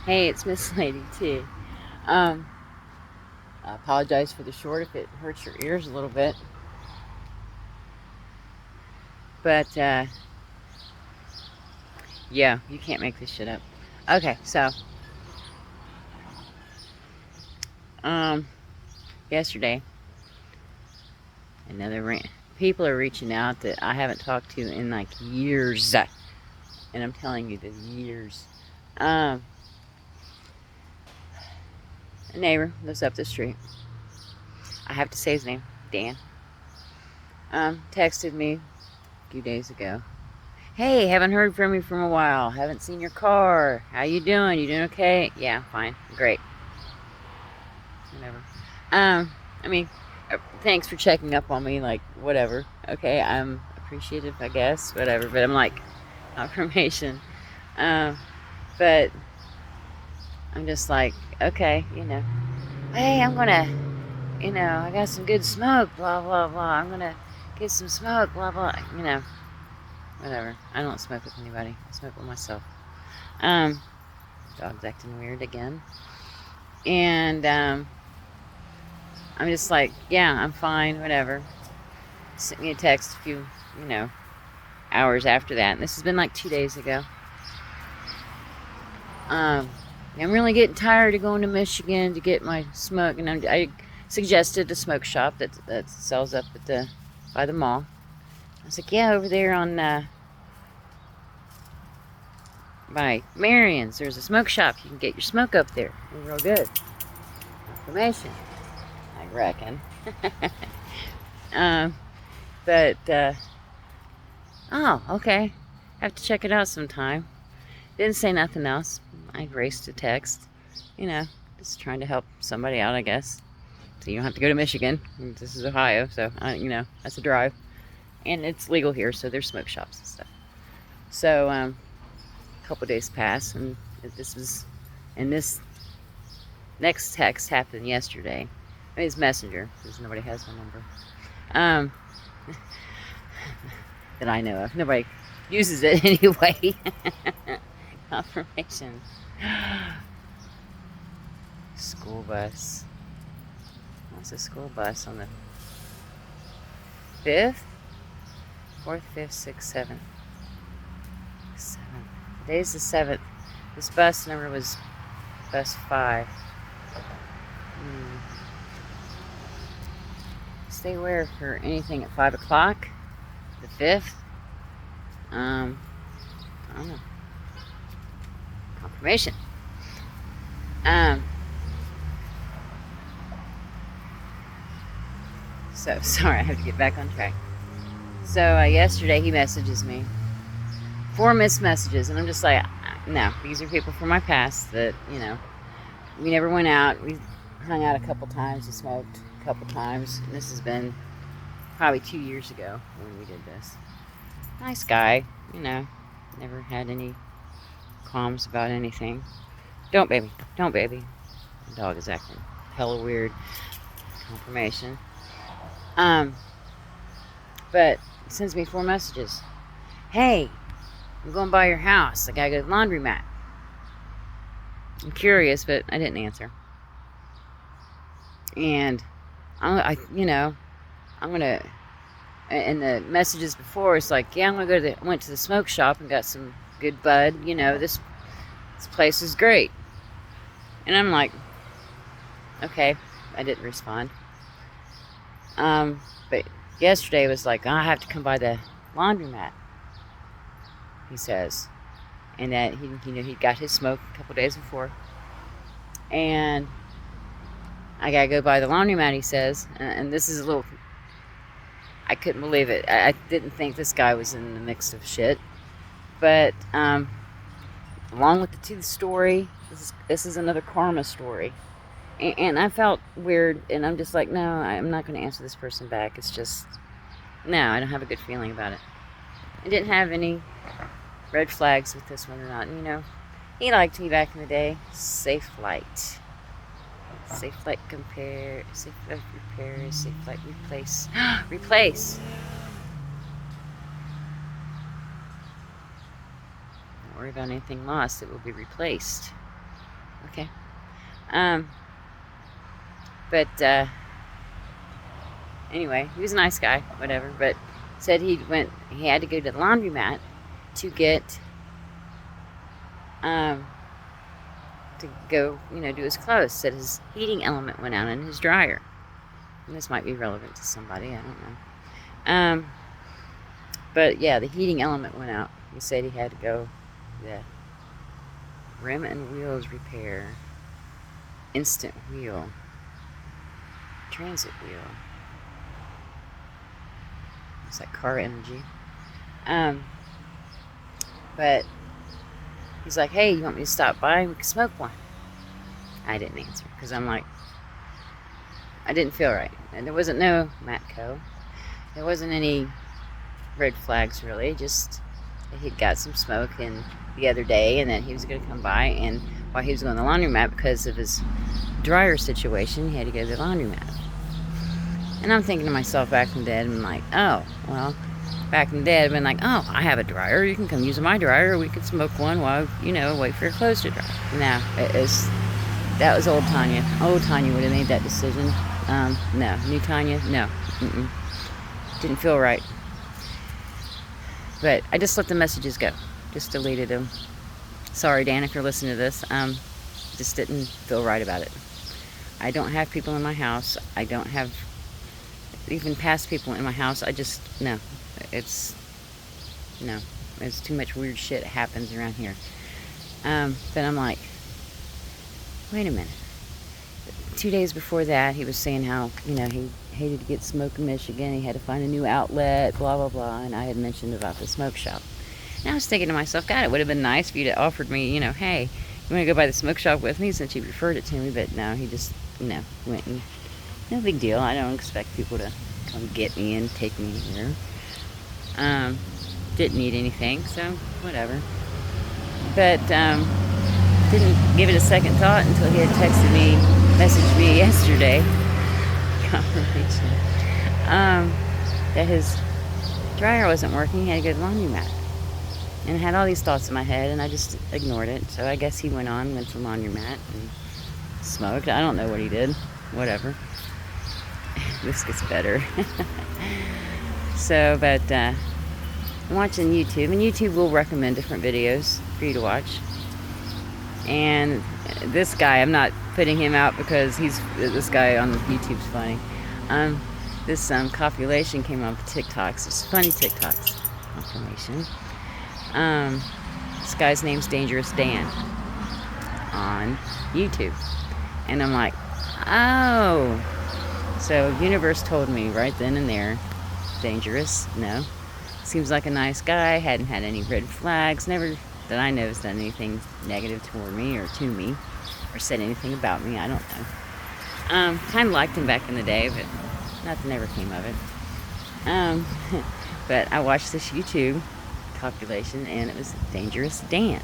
Hey, it's Miss Lady T. Um, I apologize for the short if it hurts your ears a little bit. But, yeah, you can't make this shit up. Okay, so, um, yesterday, another people are reaching out that I haven't talked to in like years. And I'm telling you, the years. Um, a neighbor lives up the street. I have to say his name, Dan. Texted me a few days ago. Hey, haven't heard from you from a while. Haven't seen your car. How you doing? You doing okay? Yeah, fine. Great. Whatever. I mean, thanks for checking up on me. Like, whatever. Okay, I'm appreciative, I guess. Whatever. But I'm like, confirmation. Um, but I'm just like, okay, Hey, I'm gonna, I got some good smoke. Blah blah blah. I'm gonna get some smoke. Blah blah. Whatever. I don't smoke with anybody. I smoke with myself. Um, dog's acting weird again. And I'm just like, yeah, I'm fine, whatever. Sent me a text a few, hours after that. And this has been like 2 days ago. I'm really getting tired of going to Michigan to get my smoke. And I suggested a smoke shop that sells up by the mall. I was like, yeah, over there on by Marion's, there's a smoke shop. You can get your smoke up there. It's real good. Information, I reckon. um, but oh, okay. Have to check it out sometime. Didn't say nothing else. I graced a text. Just trying to help somebody out, I guess. So you don't have to go to Michigan. This is Ohio, so that's a drive, and it's legal here, so there's smoke shops and stuff. So a couple days pass, and this next text happened yesterday. I mean, it's Messenger, because nobody has my number. Um, that I know of. Nobody uses it anyway. Confirmation. School bus. What's a school bus on the 5th? 4th, 5th, 6th, 7th. 7th. Today's the 7th. This bus number was bus 5. Stay aware for anything at 5 o'clock. The 5th. I don't know. Confirmation. So, sorry, I have to get back on track. So, yesterday he messages me. 4 missed messages, and I'm just like, no, these are people from my past that, we never went out. We hung out a couple times, we smoked a couple times, and this has been probably 2 years ago when we did this. Nice guy, never had any qualms about anything. Don't, baby. Don't, baby. The dog is acting hella weird. Confirmation. But he sends me 4 messages. Hey, I'm going by your house. I gotta go to the laundromat. I'm curious, but I didn't answer. And I'm gonna. And the messages before, it's like, yeah, I'm gonna go went to the smoke shop and got some good bud. This place is great. And I'm like, okay, I didn't respond. But yesterday was like, I have to come by the laundromat, he says. And that he got his smoke a couple days before. And I gotta go by the laundromat, he says. And this is a little, I couldn't believe it. I didn't think this guy was in the mix of shit. But along with the tooth story, this is another karma story. And I felt weird, and I'm just like, no, I'm not going to answer this person back. It's just, no, I don't have a good feeling about it. I didn't have any red flags with this one or not. He liked me back in the day. Safe Flight. Safe Flight Compare. Safe Flight Repair. Safe Flight Replace. Replace. Don't worry about anything lost. It will be replaced. Okay. But anyway, he was a nice guy, whatever. But said he had to go to the laundromat to get to go, do his clothes. Said his heating element went out in his dryer. And this might be relevant to somebody, I don't know. But yeah, the heating element went out. He said he had to go the rim and wheels repair, instant wheel, transit wheel. It's like car energy. But he's like, hey, you want me to stop by? We can smoke one. I didn't answer because I'm like, I didn't feel right. And there wasn't no Matco. There wasn't any red flags really. Just that he'd got some smoke in the other day and that he was going to come by. And while he was going to the laundromat because of his dryer situation, he had to go to the laundromat. And I'm thinking to myself back in the day, I'm like, oh, well, back in the day, I'd been like, oh, I have a dryer. You can come use my dryer, or we could smoke one while, wait for your clothes to dry. Now, that was old Tanya. Old Tanya would have made that decision. No. New Tanya, no. Didn't feel right. But I just let the messages go. Just deleted them. Sorry, Dan, if you're listening to this. Just didn't feel right about it. I don't have people in my house. I don't have even past people in my house. No. It's too much weird shit happens around here. But I'm like, wait a minute. 2 days before that, he was saying how, he hated to get smoke in Michigan. He had to find a new outlet, blah, blah, blah. And I had mentioned about the smoke shop. And I was thinking to myself, God, it would have been nice for you to offered me, hey, you want to go by the smoke shop with me since you referred it to me. But no, he just, went and no big deal. I don't expect people to come get me and take me here. Didn't need anything, so whatever. But didn't give it a second thought until he had messaged me yesterday, confirmation, that his dryer wasn't working. He had to go to the laundromat. And I had all these thoughts in my head, and I just ignored it. So I guess he went to the laundromat and smoked. I don't know what he did. Whatever. This gets better. So, but I'm watching YouTube, and YouTube will recommend different videos for you to watch. And this guy, I'm not putting him out because this guy on YouTube's funny. This copulation came up with TikToks. It's funny TikToks. Confirmation. This guy's name's Dangerous Dan on YouTube. And I'm like, oh. So universe told me right then and there, dangerous, no. Seems like a nice guy, hadn't had any red flags, never that I know has done anything negative toward me or to me, or said anything about me, I don't know. Kind of liked him back in the day, but nothing ever came of it. But I watched this YouTube copulation, and it was Dangerous Dan.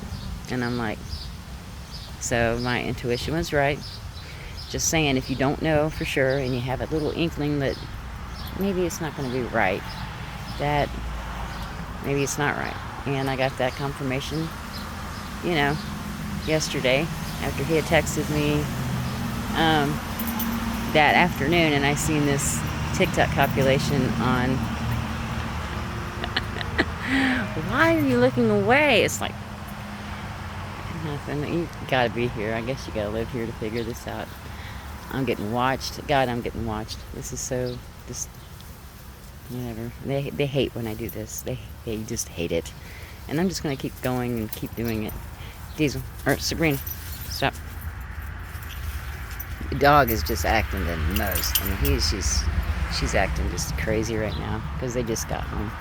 And I'm like, so my intuition was right. Just saying, if you don't know for sure, and you have a little inkling that maybe it's not going to be right, that maybe it's not right. And I got that confirmation, yesterday after he had texted me that afternoon, and I seen this TikTok copulation on. Why are you looking away? It's like nothing. You gotta be here. I guess you gotta live here to figure this out. I'm getting watched. God, I'm getting watched. This is so just whatever. They hate when I do this. They just hate it. And I'm just gonna keep going and keep doing it. Diesel or Sabrina, stop. The dog is just acting the most. I mean, she's acting just crazy right now because they just got home.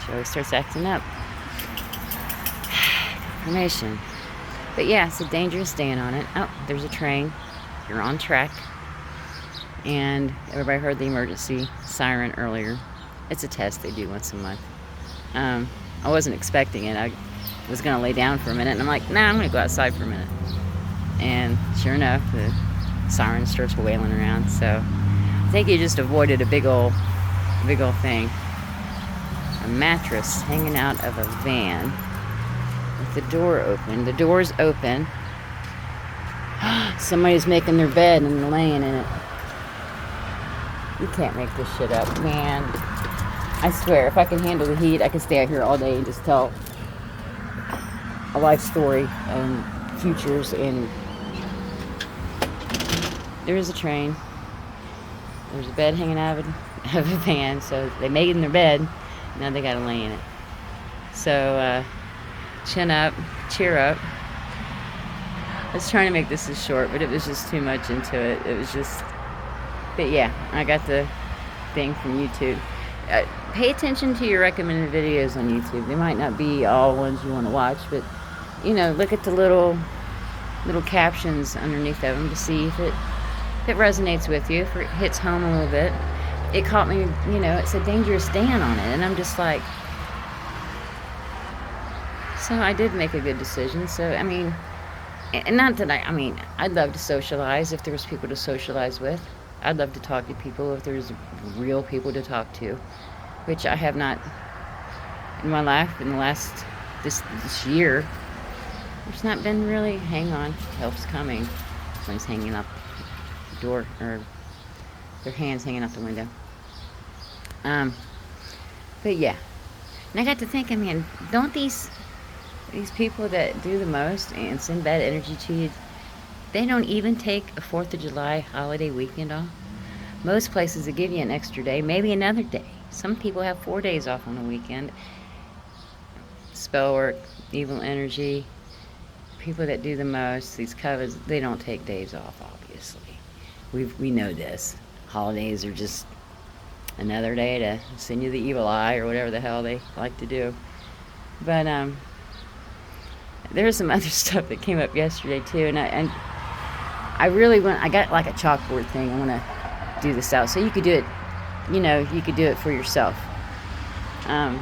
She always starts acting up. Information. But yeah, it's a Dangerous Dan on it. Oh, there's a train. You're on track. And everybody heard the emergency siren earlier. It's a test they do once a month. I wasn't expecting it. I was going to lay down for a minute, and I'm like, nah, I'm going to go outside for a minute. And sure enough, the siren starts wailing around. So I think he just avoided a big old thing. A mattress hanging out of a van with the door open. The door's open, Somebody's making their bed and they're laying in it. You can't make this shit up, man. I swear, if I can handle the heat, I could stay out here all day and just tell a life story and futures. And there is a train. There's a bed hanging out of a van, so they made it in their bed. Now they gotta lay in it. So, chin up, cheer up. I was trying to make this as short, but it was just too much into it. It was just, but yeah, I got the thing from YouTube. Pay attention to your recommended videos on YouTube. They might not be all ones you want to watch, but you know, look at the little captions underneath of them to see if it resonates with you, if it hits home a little bit. It caught me, you know, it said Dangerous Dan on it, and I'm just like, so I did make a good decision. So I mean, and not that I mean, I'd love to socialize if there was people to socialize with. I'd love to talk to people if there's real people to talk to, which I have not in my life in the last, this year. There's not been really. Hang on, help's coming. Someone's hanging up the door, or their hands hanging out the window. But yeah. And I got to thinking, man, don't these people that do the most and send bad energy to you, they don't even take a 4th of July holiday weekend off? Most places will give you an extra day, maybe another day. Some people have 4 days off on the weekend. Spell work, evil energy, people that do the most, these covers, they don't take days off, obviously. We know this. Holidays are just another day to send you the evil eye or whatever the hell they like to do. But there's some other stuff that came up yesterday too, and I really want. I got like a chalkboard thing. I want to do this out so you could do it. You know, you could do it for yourself. I'm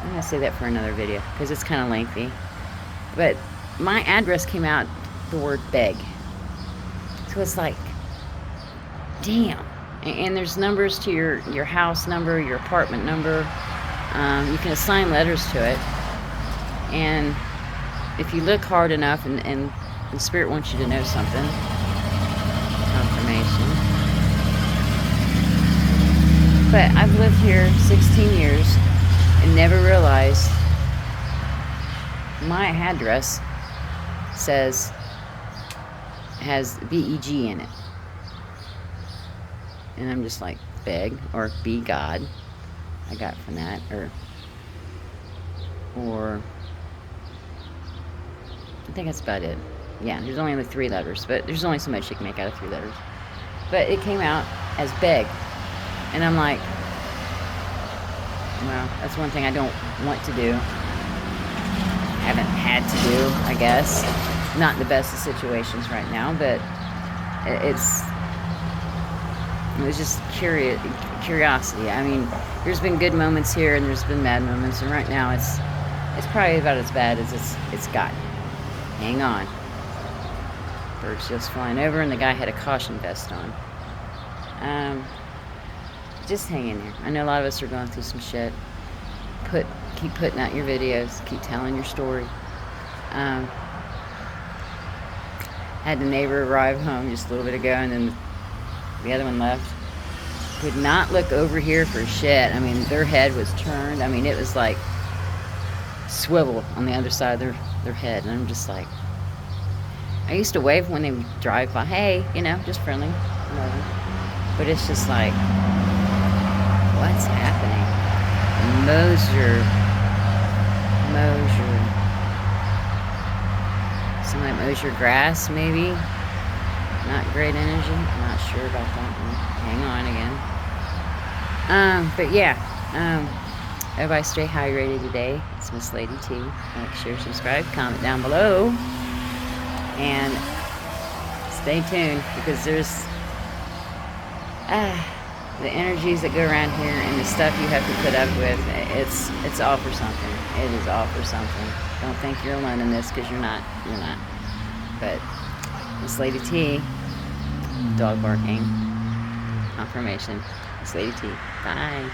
gonna say that for another video because it's kind of lengthy. But my address came out the word beg, so it's like, damn. And there's numbers to your house number, your apartment number. You can assign letters to it. And if you look hard enough and the spirit wants you to know something, confirmation. But I've lived here 16 years and never realized my address has BEG in it. And I'm just like, beg, or be God, I got from that, or I think that's about it. Yeah, there's only like 3 letters, but there's only so much you can make out of 3 letters. But it came out as beg, and I'm like, well, that's one thing I don't want to do. Haven't had to do, I guess. Not the best of situations right now, but it was just curiosity. I mean, there's been good moments here and there's been bad moments, and right now it's probably about as bad as it's gotten. Hang on. Birds just flying over, and the guy had a caution vest on. Just hang in there. I know a lot of us are going through some shit. Keep putting out your videos. Keep telling your story. Had the neighbor arrive home just a little bit ago, and then the other one left. Could not look over here for shit. I mean, their head was turned. I mean, it was like swivel on the other side of their head. And I'm just like, I used to wave when they would drive by. Hey, you know, just friendly. Whatever. But it's just like, what's happening? Mosier. Something like Mosier grass, maybe. Not great energy. I'm not sure about that one. Hang on again. But yeah. Everybody stay hydrated today. It's Miss Lady T. Like, share, subscribe, comment down below. And stay tuned, because there's the energies that go around here and the stuff you have to put up with. It's all for something. It is all for something. Don't think you're alone in this, because you're not. You're not. But Miss Lady T, dog barking, confirmation. Miss Lady T. Bye.